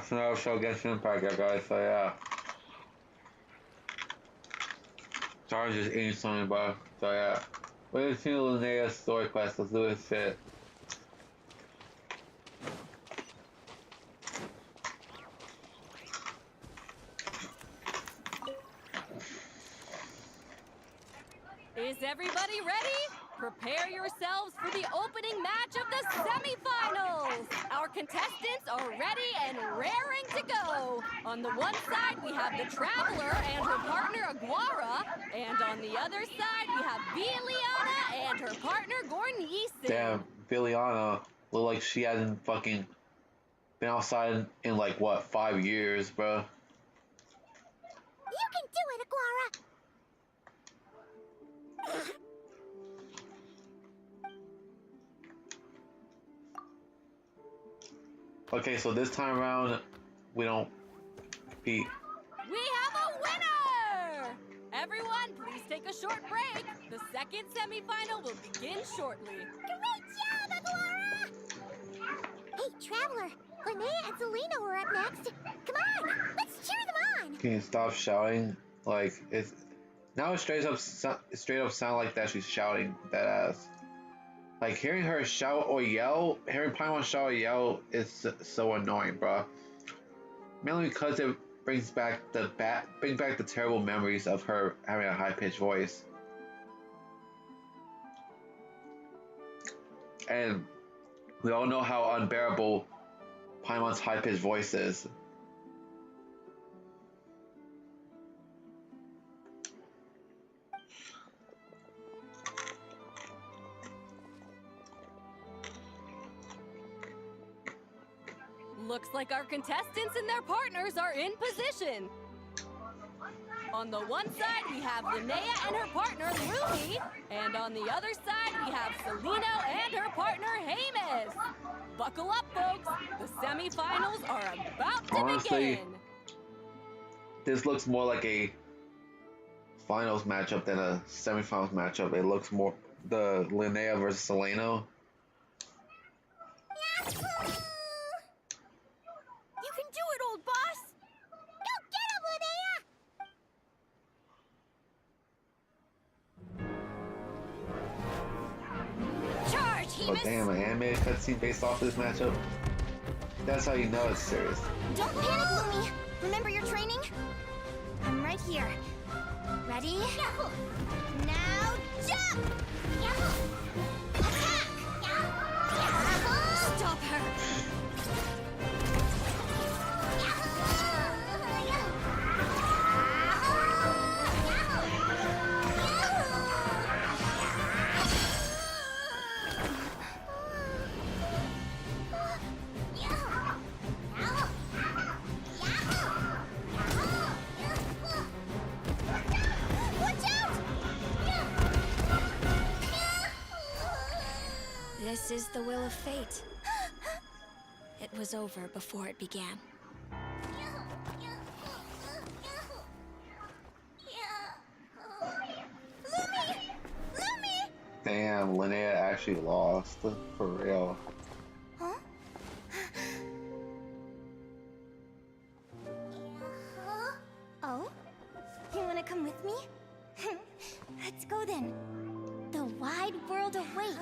watching our show Genshin Impact, guys. So yeah, sorry, just eating something, bro. So yeah, we're gonna continue Linnea's story quest. Let's do this shit. Is everybody ready? Prepare yourselves for the opening match of the semifinals! Our contestants are ready and raring to go! On the one side, we have the Traveler and her partner Aguara, and on the other side, we have Viliana and her partner Gornisen. Damn, Viliana look like she hasn't fucking been outside in like what, 5 years, bro. You can do it, Aguara! Okay, so this time around, we don't compete. We have a winner! Everyone, please take a short break. The second semifinal will begin shortly. Great job, Aguara! Hey, Traveler, Linnea and Selena were up next. Come on, let's cheer them on! Can you stop shouting? Like, it's now it straight up sound like that she's shouting that ass. Like, hearing her shout or yell, hearing Paimon shout or yell is so annoying, bro. Mainly because it brings back the terrible memories of her having a high-pitched voice. And we all know how unbearable Paimon's high-pitched voice is. Looks like our contestants and their partners are in position. On the one side, we have Linnea and her partner, Ruby. And on the other side, we have Selena and her partner, Hamus. Buckle up, folks. The semifinals are about to Honestly, begin. This looks more like a finals matchup than a semifinals matchup. It looks more the Linnea versus Selena. Yahoo! You can do it, old boss! Go get him, Linnea! Charge, Oh Hemus! damn, an animated cutscene based off this matchup? That's how you know it's serious. Don't panic, Lumi! Remember your training? I'm right here. Ready? Yahoo! Now jump! Yahoo! Attack! Yahoo! Stop her! This is the will of fate. It was over before it began. Damn, Linnea actually lost. For real. Huh? Oh? You wanna come with me? Let's go then. The wide world awaits.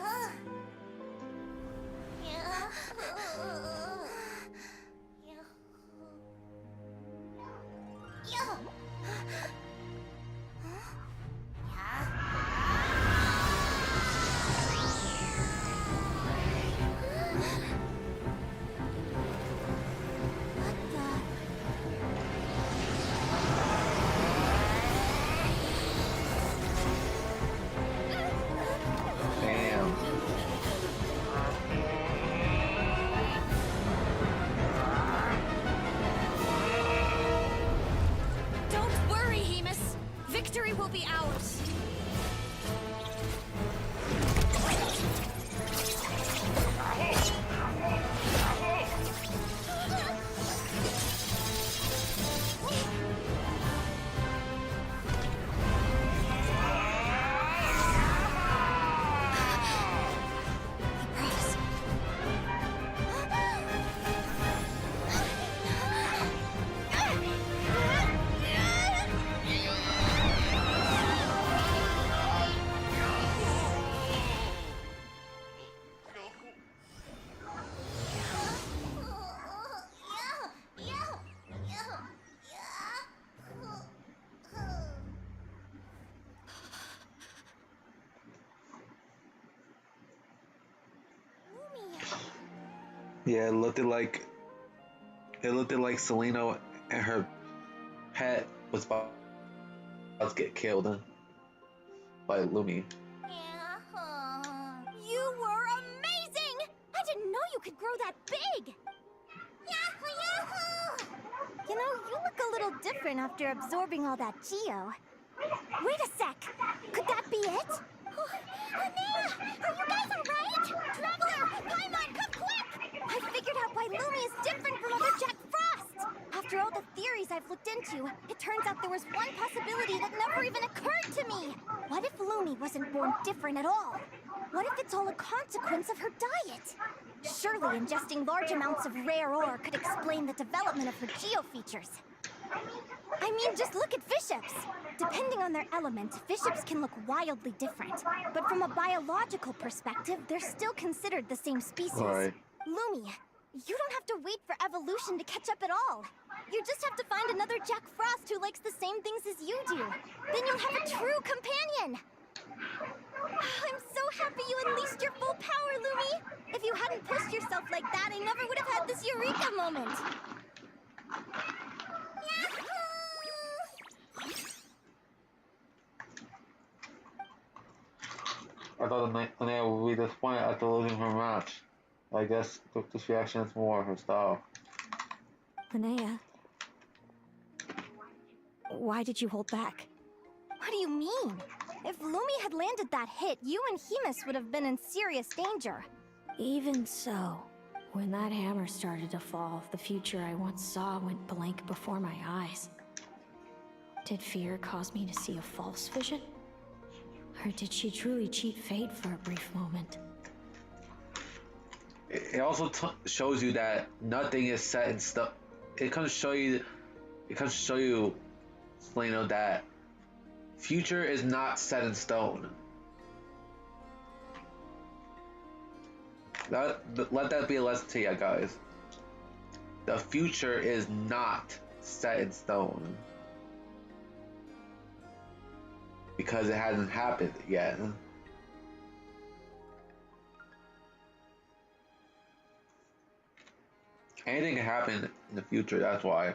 Damn. Don't worry, Hemus. Victory will be ours. Yeah, it looked like Selena and her pet was about to get killed by Lumi. You were amazing! I didn't know you could grow that big! Yahoo, yahoo! You know, you look a little different after absorbing all that Geo. Wait a sec! Could that be it? Oh, Anea! Are you guys alright? Traveler! Paimon, come quick! I figured out why Lumi is different from other Jack Frost! After all the theories I've looked into, it turns out there was one possibility that never even occurred to me! What if Lumi wasn't born different at all? What if it's all a consequence of her diet? Surely ingesting large amounts of rare ore could explain the development of her geo-features. I mean, just look at fiships! Depending on their element, fiships can look wildly different. But from a biological perspective, they're still considered the same species. Right. Lumi, you don't have to wait for evolution to catch up at all. You just have to find another Jack Frost who likes the same things as you do. Then you'll have a true companion! I'm so happy you unleashed your full power, Lumi! If you hadn't pushed yourself like that, I never would have had this eureka moment! I thought Anea would be disappointed after losing her match. I guess this reaction is more her style. Linnea, why did you hold back? What do you mean? If Lumi had landed that hit, you and Hemus would have been in serious danger. Even so, when that hammer started to fall, the future I once saw went blank before my eyes. Did fear cause me to see a false vision? Or did she truly cheat fate for a brief moment? It also shows you that nothing is set in stone. It comes to show you, Selena, that future is not set in stone. Let that be a lesson to you guys. The future is not set in stone. Because it hasn't happened yet. Anything can happen in the future, that's why.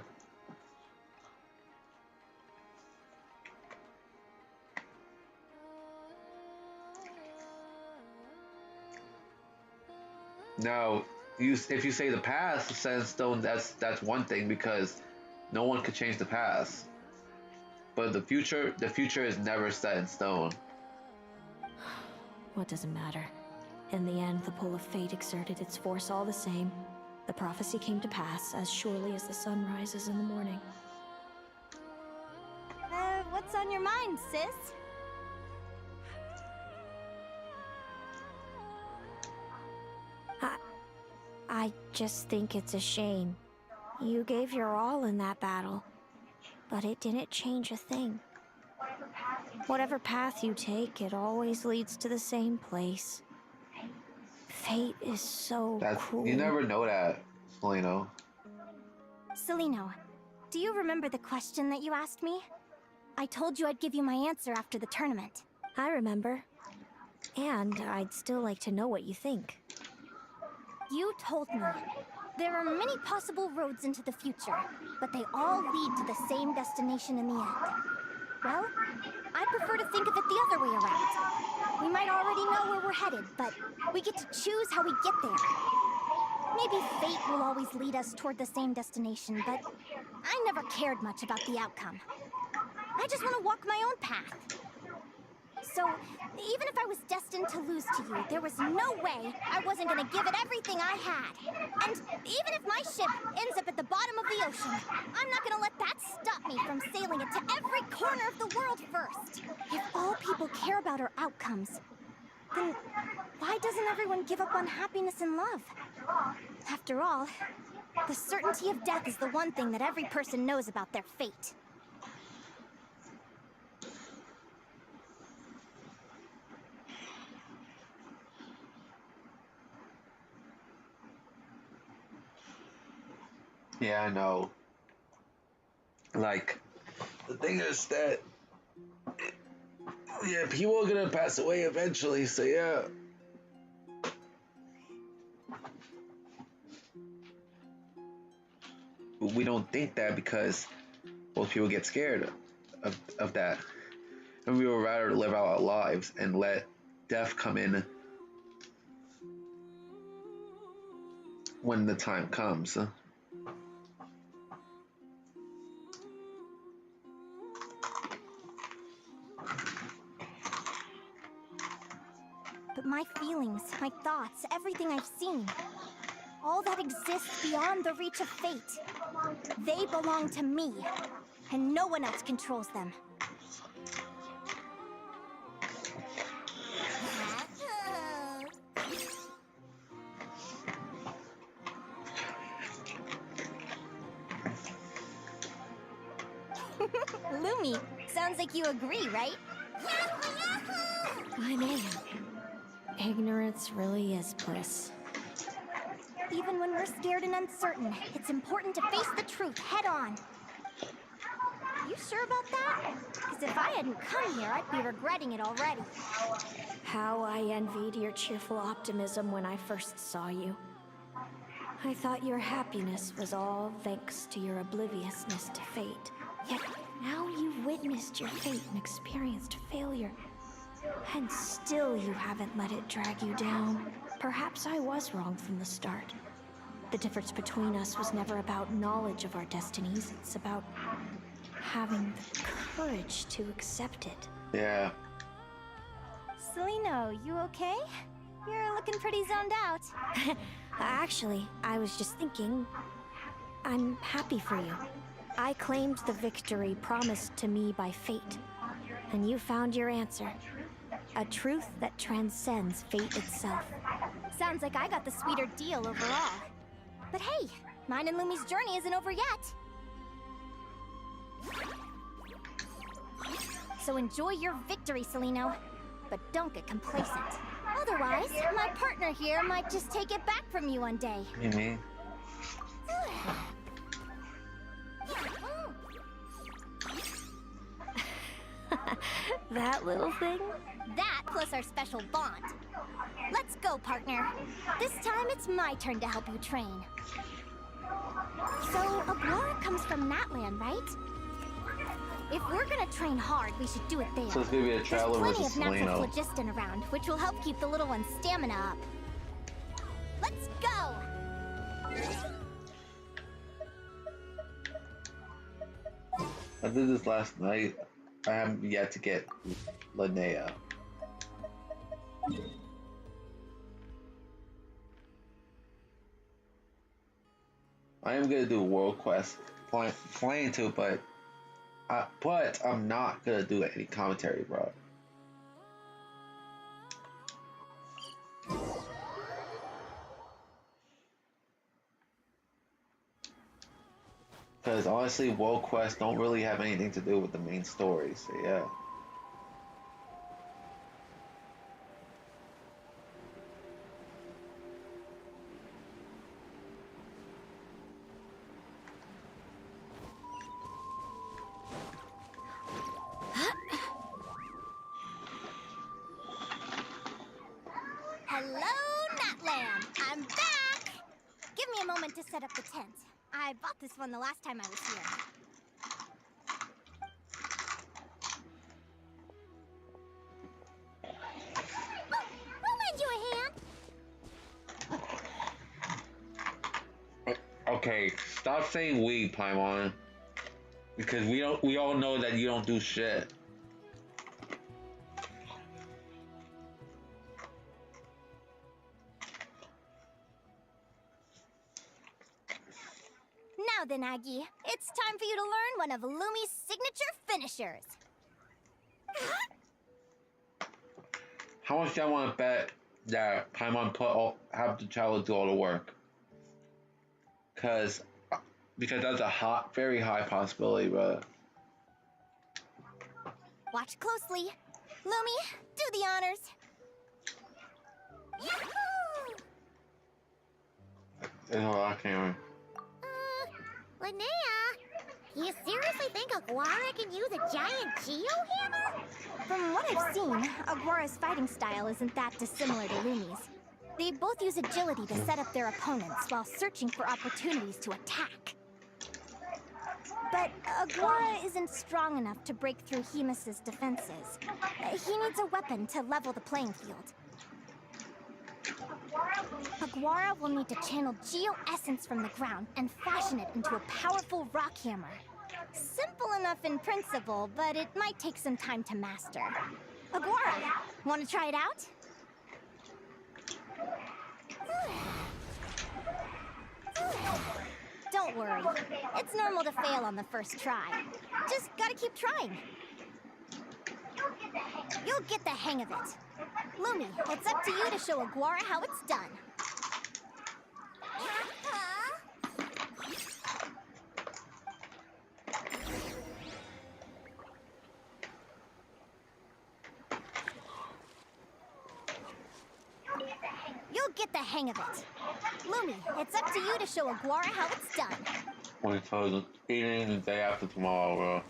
Now, if you say the past is set in stone, that's one thing, because no one could change the past. But the future is never set in stone. What does it matter? In the end, the pull of fate exerted its force all the same. The prophecy came to pass as surely as the sun rises in the morning. What's on your mind, sis? I just think it's a shame. You gave your all in that battle, but it didn't change a thing. Whatever path you take, it always leads to the same place. Fate is so cruel. You never know that, Selena. Seleno, do you remember the question that you asked me? I told you I'd give you my answer after the tournament. I remember. And I'd still like to know what you think. You told me there are many possible roads into the future, but they all lead to the same destination in the end. Well, I prefer to think of it the other way around. We might already know where we're headed, but we get to choose how we get there. Maybe fate will always lead us toward the same destination, but I never cared much about the outcome. I just want to walk my own path. So, even if I was destined to lose to you, there was no way I wasn't gonna give it everything I had. And even if my ship ends up at the bottom of the ocean, I'm not gonna let that stop me from sailing it to every corner of the world first. If all people care about are outcomes, then why doesn't everyone give up on happiness and love? After all, the certainty of death is the one thing that every person knows about their fate. Yeah, I know. Like, the thing is that, yeah, people are gonna pass away eventually, so yeah. we don't think that because most people get scared of that. And we would rather live out our lives and let death come in when the time comes. But my feelings, my thoughts, everything I've seen, all that exists beyond the reach of fate, they belong to me, and no one else controls them. Lumi, sounds like you agree, right? I know. Ignorance really is bliss. Even when we're scared and uncertain, it's important to face the truth head on. You sure about that? Because if I hadn't come here, I'd be regretting it already. How I envied your cheerful optimism when I first saw you. I thought your happiness was all thanks to your obliviousness to fate. Yet now you've witnessed your fate and experienced failure. And still you haven't let it drag you down. Perhaps I was wrong from the start. The difference between us was never about knowledge of our destinies. It's about having the courage to accept it. Yeah. Celino, you okay? You're looking pretty zoned out. Actually, I was just thinking, I'm happy for you. I claimed the victory promised to me by fate, and you found your answer. A truth that transcends fate itself. Sounds like I got the sweeter deal overall. But hey, mine and Lumi's journey isn't over yet. So enjoy your victory, Celino. But don't get complacent. Otherwise, my partner here might just take it back from you one day. Mm-hmm. That little thing? That plus our special bond. Let's go, partner. This time it's my turn to help you train. So, Agora comes from Natland, right? If we're gonna train hard, we should do it there. So it's gonna be a traveler There's versus plenty of natural Celino. phlogiston around, which will help keep the little one's stamina up. Let's go! I did this last night. I haven't yet to get Linnea. I am gonna do World Quest. Planning to, but I'm not gonna do any commentary, bro. Because honestly, World Quest don't really have anything to do with the main story, so yeah. Hello, Natland! I'm back! Give me a moment to set up the tent. I bought this one the last time I was here. We'll lend you a hand. Okay, stop saying we, Paimon. Because we all know that you don't do shit. Now then, Aggie, it's time for you to learn one of Lumi's signature finishers. How much do I want to bet that Paimon have the child do all the work? Because that's a very high possibility, bro. Watch closely. Lumi, do the honors. Yahoo! I can't. Linnea, you seriously think Aguara can use a giant geohammer? From what I've seen, Aguara's fighting style isn't that dissimilar to Lumi's. They both use agility to set up their opponents while searching for opportunities to attack. But Agora isn't strong enough to break through Hemus's defenses. He needs a weapon to level the playing field. Aguara will need to channel Geo-Essence from the ground and fashion it into a powerful rock hammer. Simple enough in principle, but it might take some time to master. Aguara, want to try it out? Don't worry. It's normal to fail on the first try. Just gotta keep trying. You'll get the hang of it. Lumi, it's up to you to show Aguara how it's done. You'll get the hang of it. Lumi, it's up to you to show Aguara how it's done. When it's eating the day after tomorrow, bro.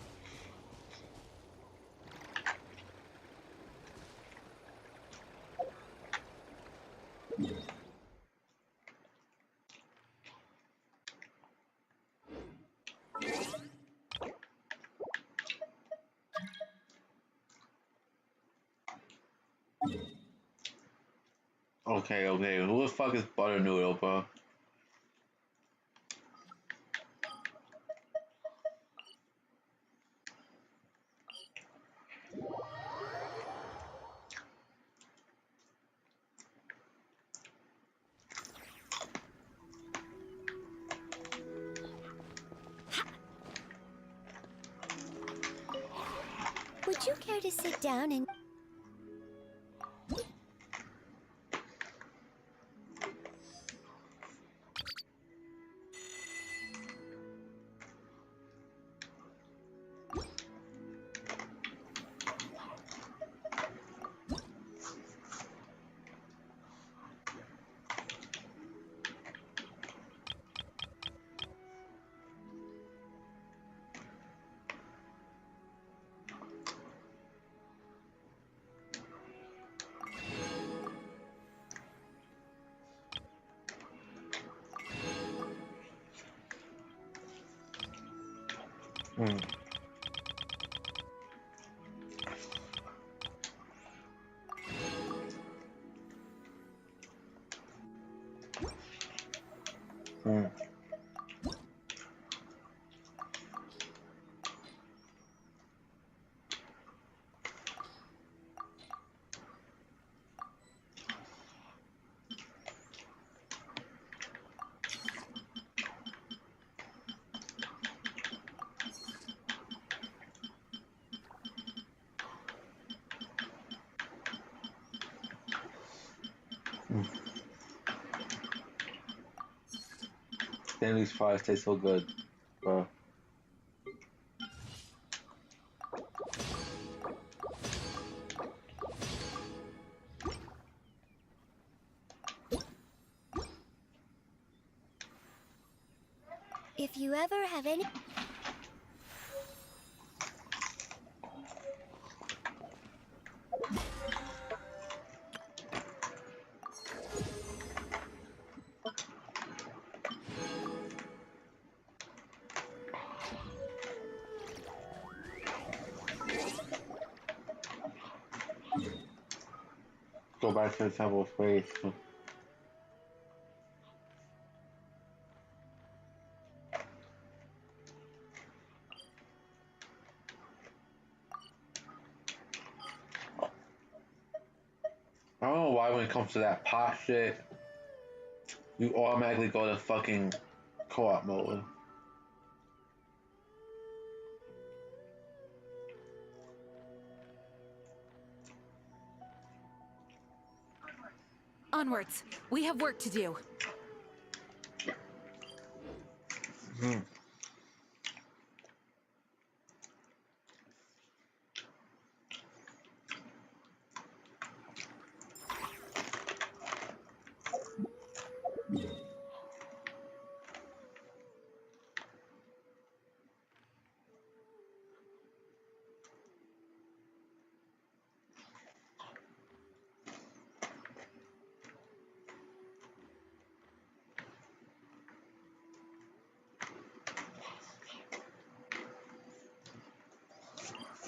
Okay, who the fuck is Butter Noodle, bro? Would you care to sit down and... Hmm. Hmm. Damn, these fries taste so good, bro. If you ever have any... Go back to the Temple of Faith. I don't know why when it comes to that pot shit, you automatically go to fucking co-op mode. Onwards. We have work to do. Hmm.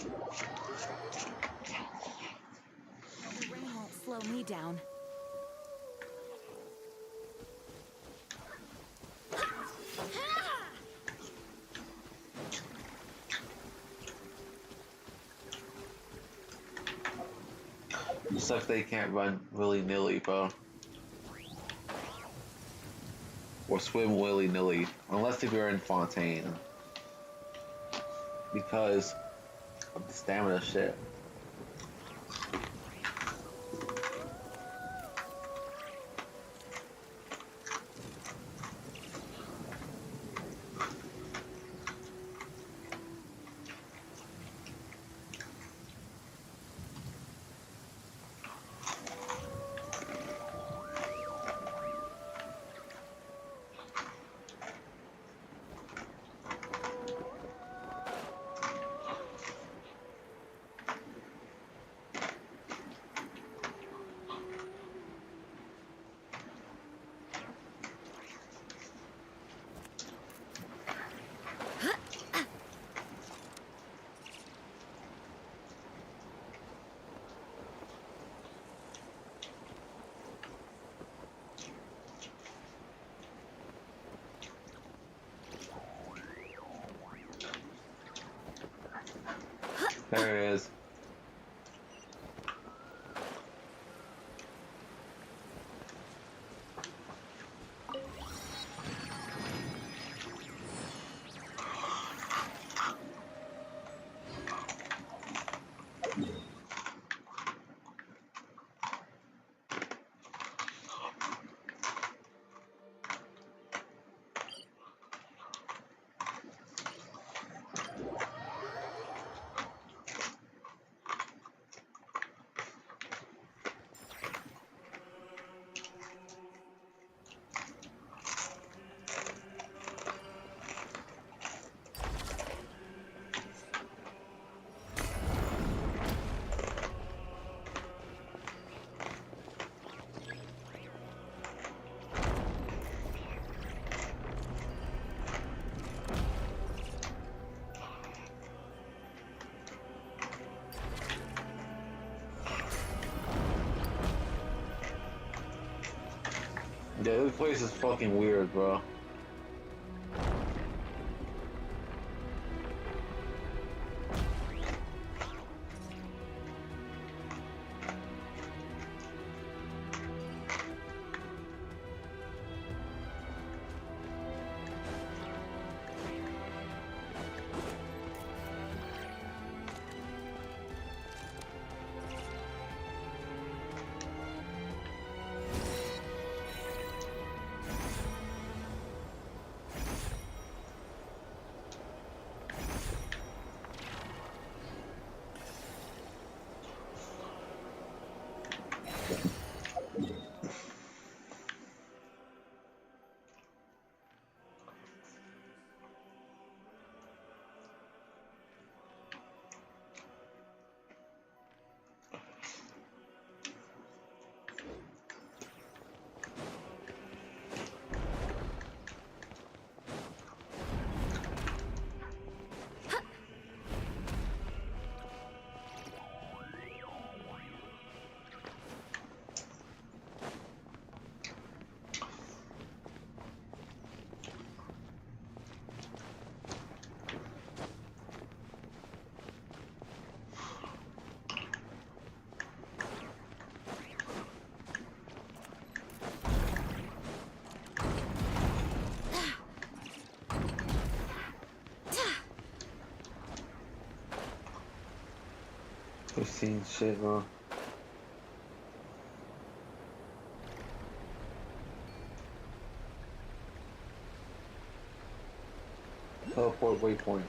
The rain won't slow me down. It sucks they can't run willy-nilly, bro. Or swim willy-nilly. Unless if you're in Fontaine. Because of the stamina shit. There it is. Yeah, this place is fucking weird, bro. We've seen shit, bro. Teleport waypoint.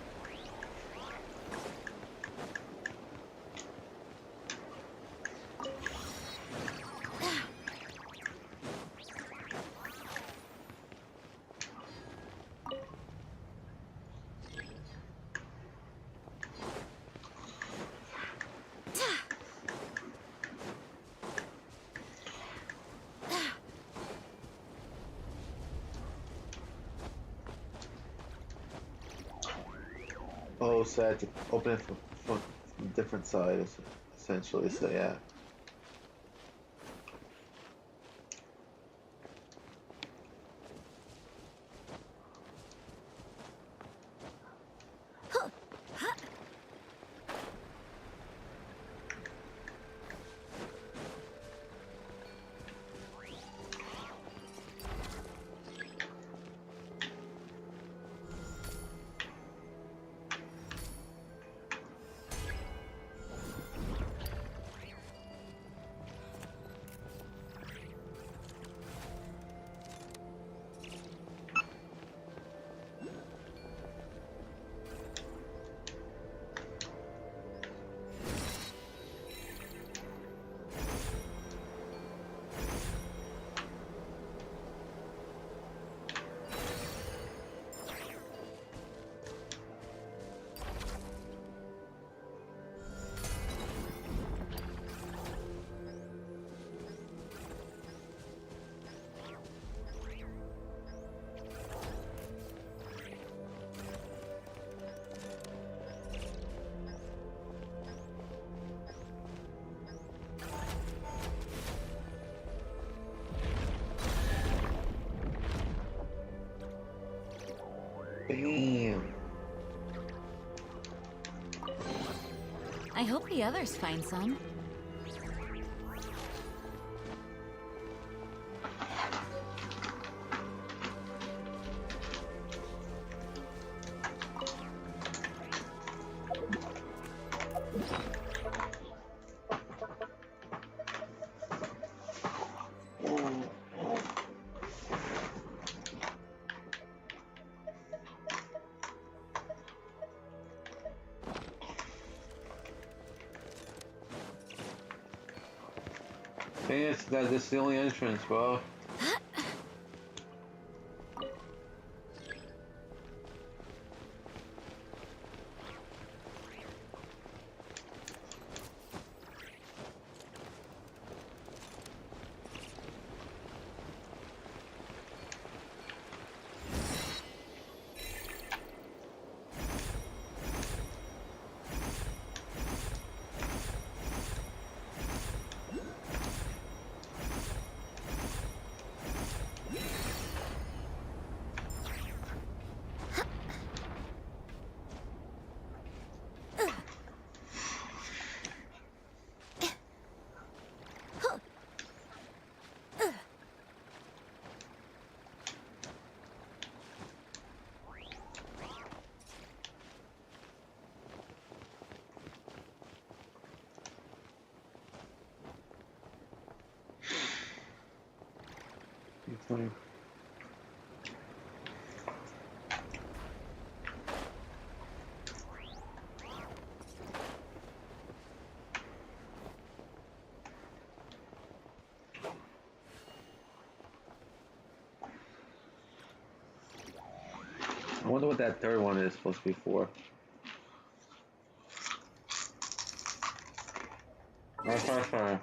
Oh, so I had to open it from different side, essentially. So yeah. Damn. I hope the others find some. Dang, it's that this is the only entrance, bro. Funny. I wonder what that third one is supposed to be for. Fine.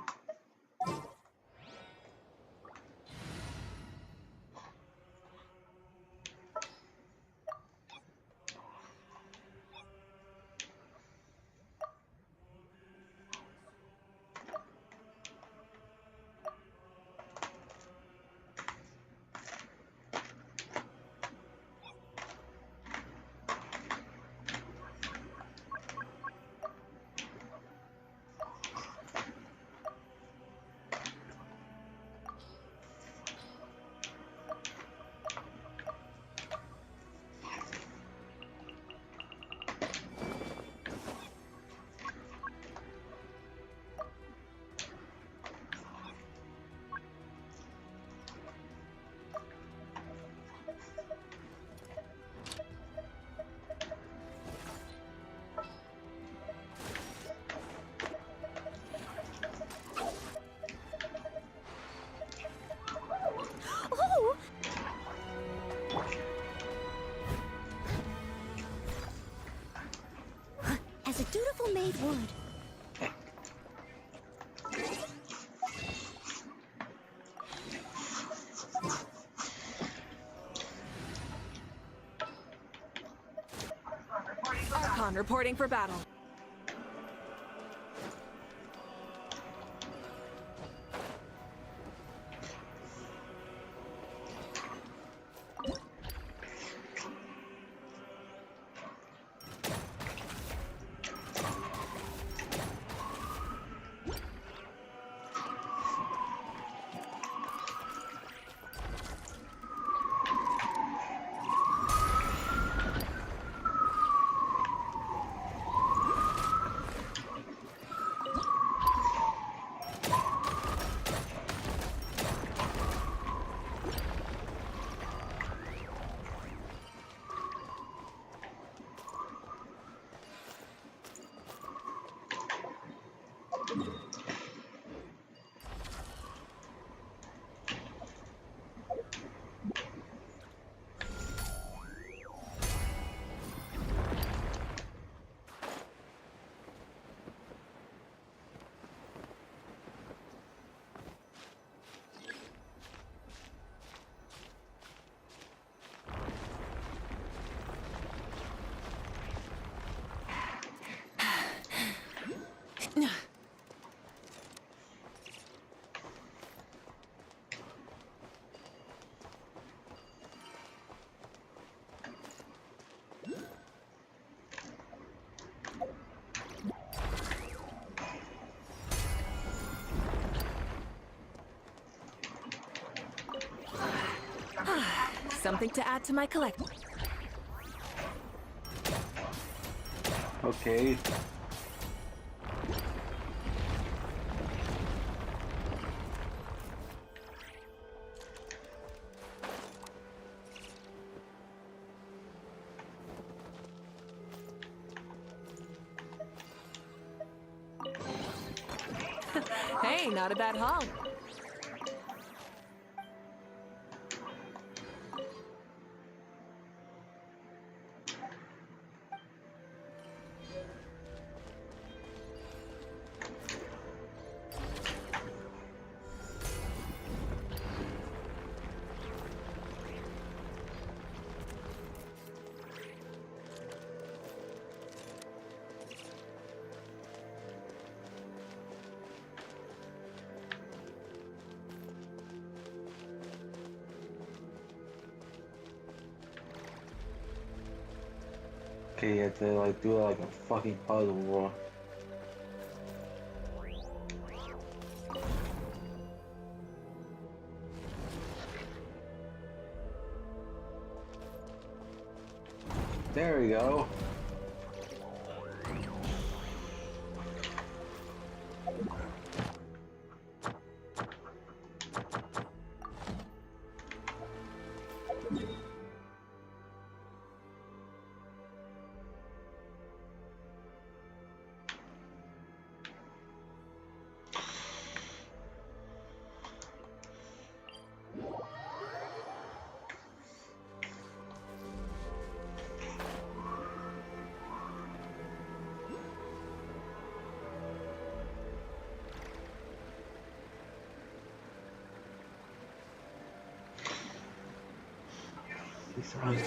Oh! As a dutiful maid would. Archon reporting for battle. Something to add to my collection. Okay. Hey, not a bad haul. Okay, you have to like do like a fucking puzzle, bro. There we go. He's on.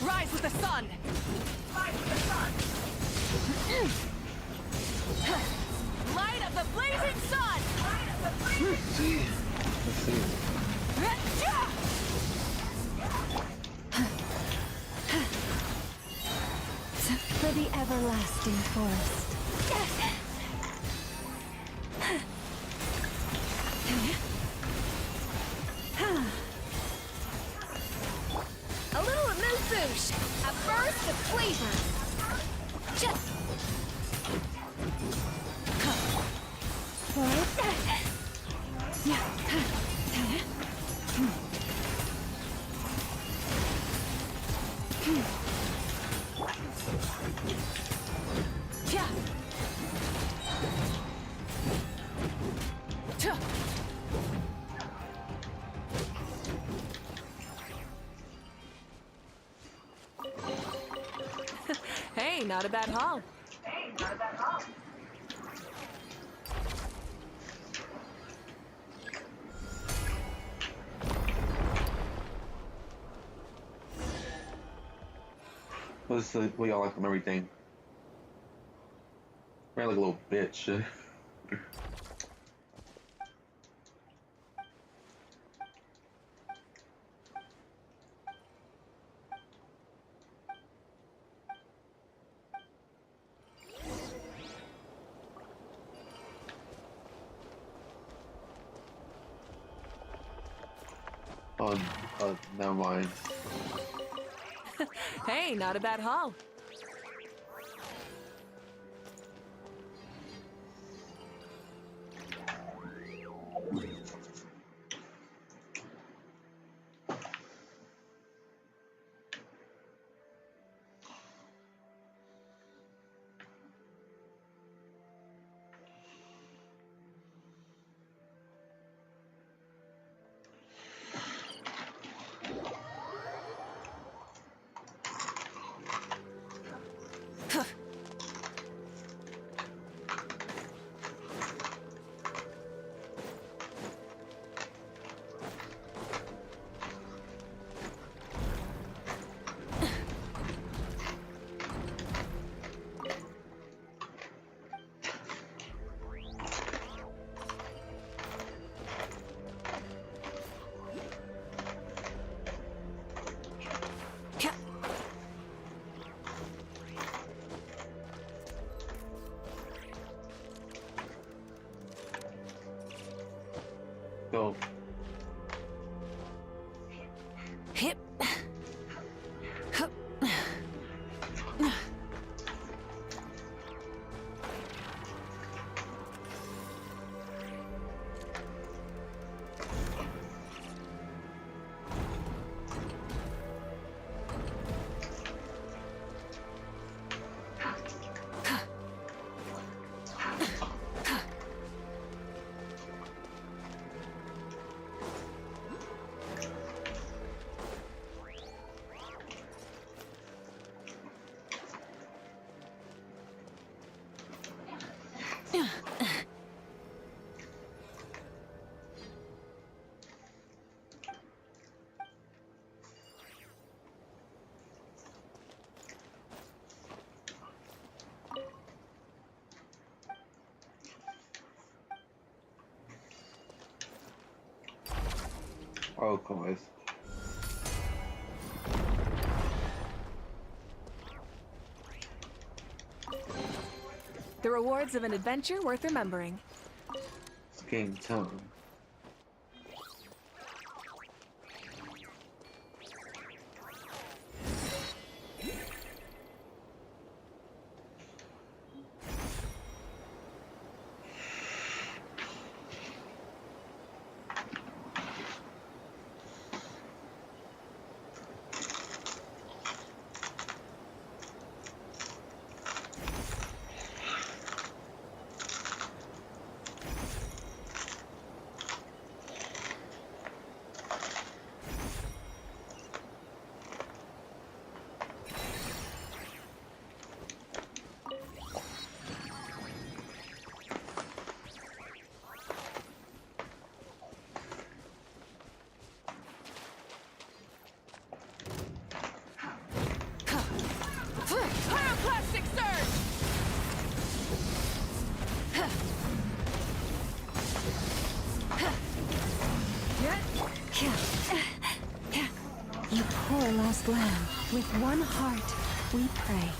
Rise with the sun! Rise with the sun! Light of the blazing sun! Light of the blazing Let's see. Let's see. For the everlasting forest. A little amuse-bouche! A burst of flavor! Just... Yeah. Hey, not a bad haul. What y'all like from everything? Ran like a little bitch. Oh, never mind. Hey, not a bad haul. Go. Hip. Oh, come on. The rewards of an adventure worth remembering. It's game time. Pyroclastic surge! You poor lost lamb, with one heart, we pray.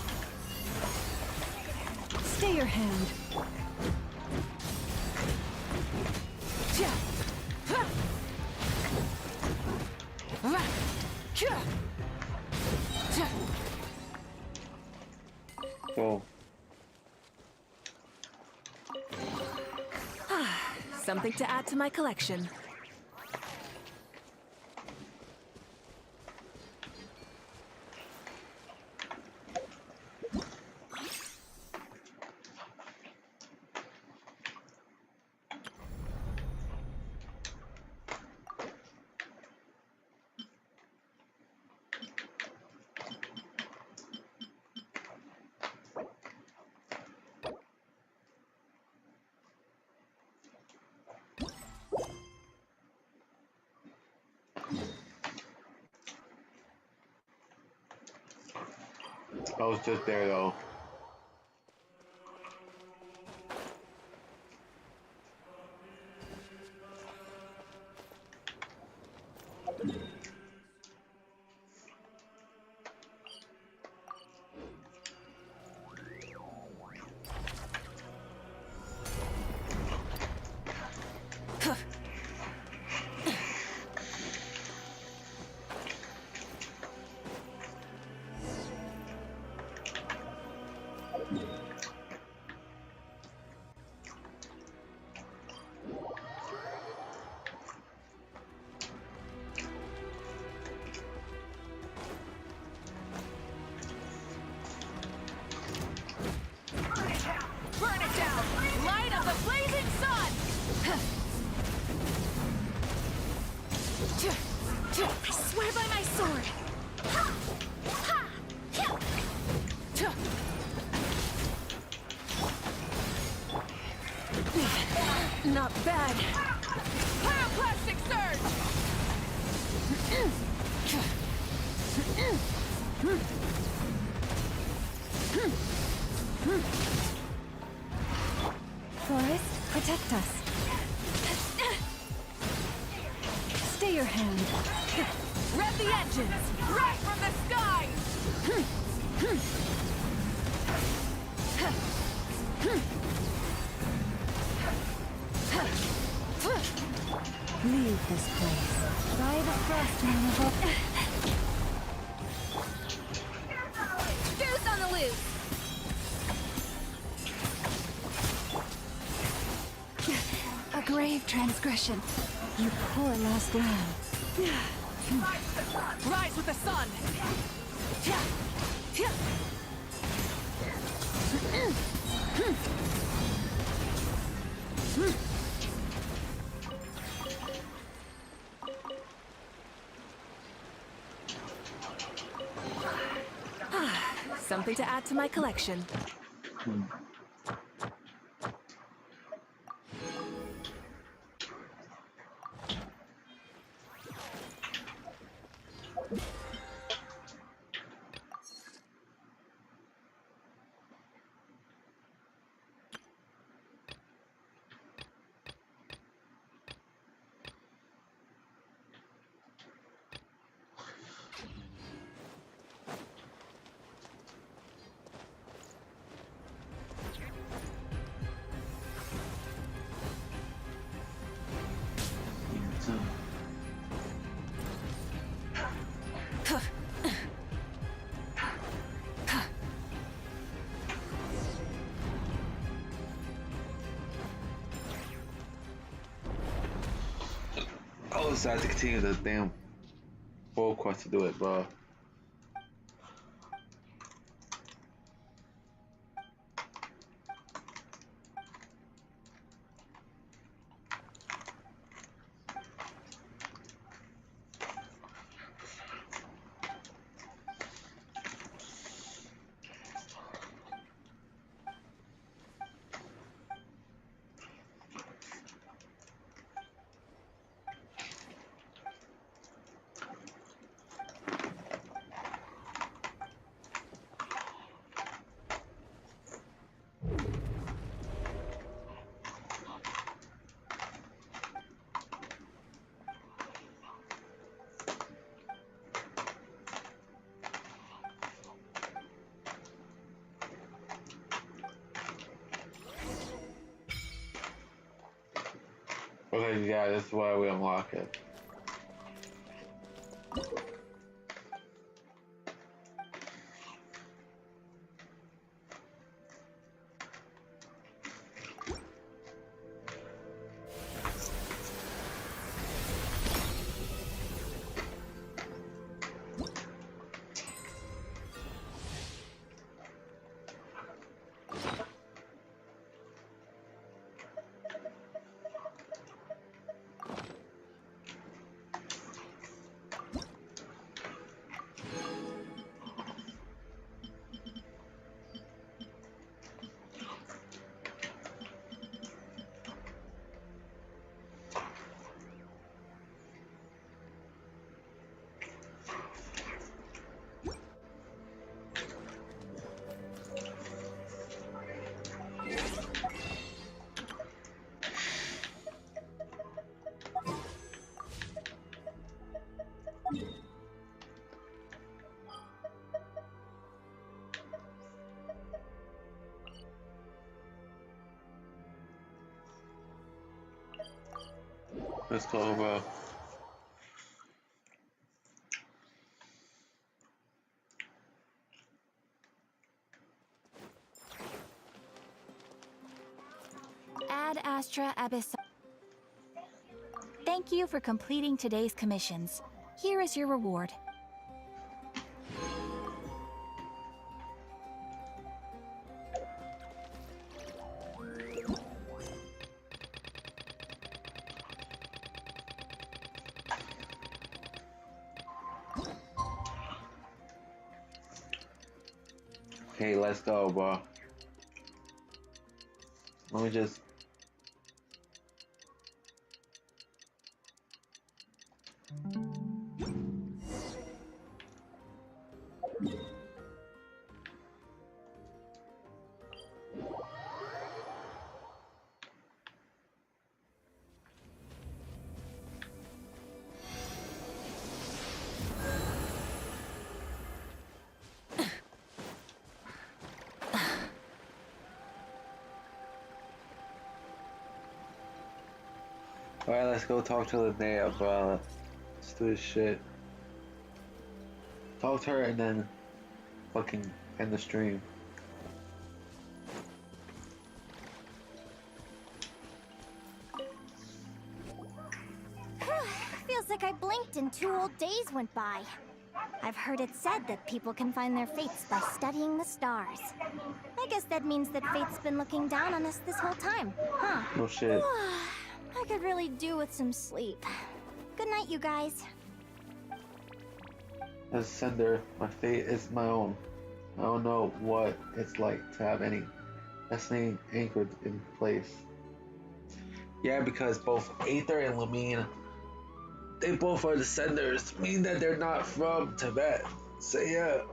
Stay your hand. Go. Something to add to my collection. I was just there though. Burn it down! Light of the blazing sun! I swear by my sword! Not bad. Pyroclastic surge! Forest, protect us. Stay your hand. Rev the engines! Right from the skies! Leave this place. By the frost man of Goose on the loose! a grave transgression. You poor lost lamb. Rise with the sun! Something to add to my collection. I was sad to continue the damn full quest to do it, bro. Okay, yeah, this is why we unlock it. Let's go, bro. Ad Astra Abyss. Thank you for completing today's commissions. Here is your reward. Okay, let's go, bro. Let me just. Alright, let's go talk to Linnea, bro. Let's do this shit. Talk to her and then fucking end the stream. Feels like I blinked and 2 whole days went by. I've heard it said that people can find their fates by studying the stars. I guess that means that fate's been looking down on us this whole time, huh? No shit. I could really do with some sleep. Good night, you guys. As a sender, my fate is my own. I don't know what it's like to have any destiny anchored in place. Yeah, because both Aether and Lamine, they both are the senders, meaning that they're not from Tibet. So yeah.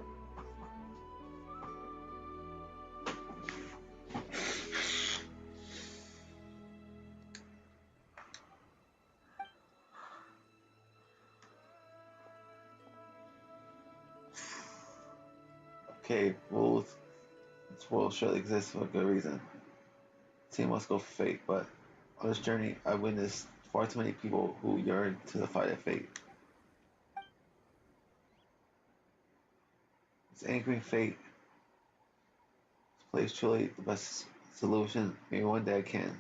Okay, rules. This world surely exists for a good reason. Team must go for fate, but on this journey, I witnessed far too many people who yearn to defy their fate. This anchoring fate. This place truly the best solution. Maybe one day I can.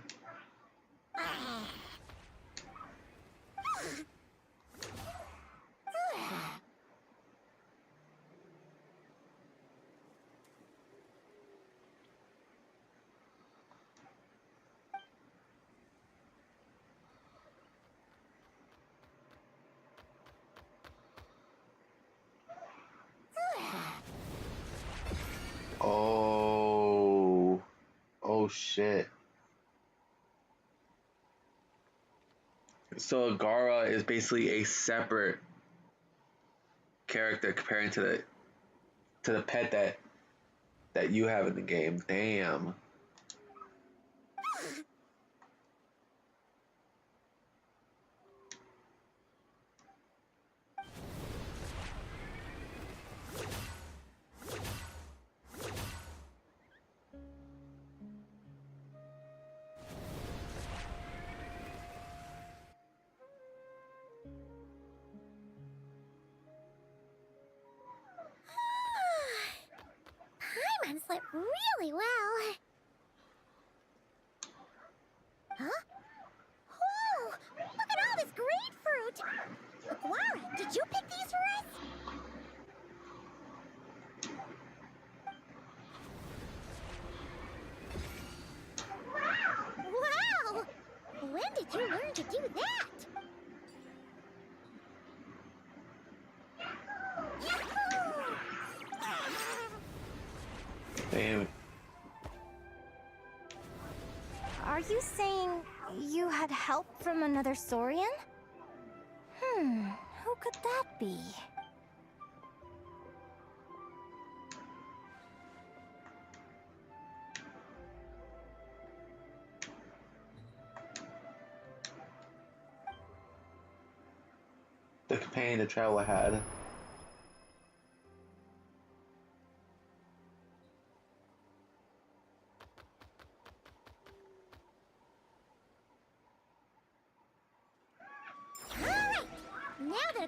Oh, oh shit. So Agara is basically a separate character comparing to the pet that you have in the game. Damn. Paimon slept really well. Huh? Whoa! Look at all this grapefruit! Aguara, did you pick these for us? Wow! When did you learn to do that? Yahoo! Damn. Are you saying you had help from another Saurian? Who could that be? The companion the traveler had.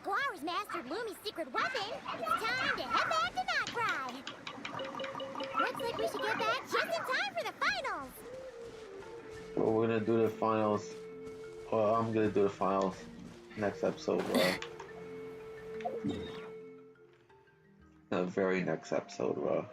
Guara's mastered Lumi's secret weapon, it's time to head back to Nightcry. Looks like we should get back just in time for the finals. Well, we're gonna do the finals. Well, I'm gonna do the finals next episode, bro. The very next episode, bro.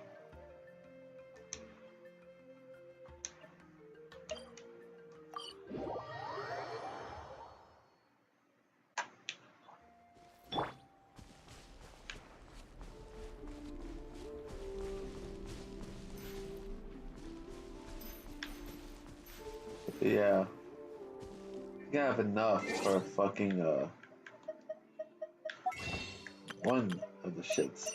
Yeah. You have enough for fucking one of the shits.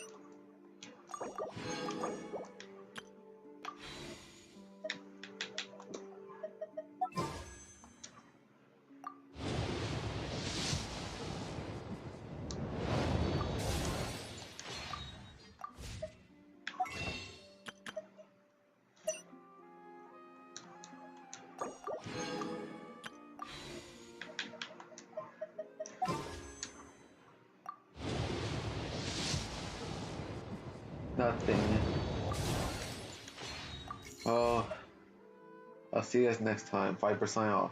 Nothing. Oh, I'll see you guys next time. 5% off.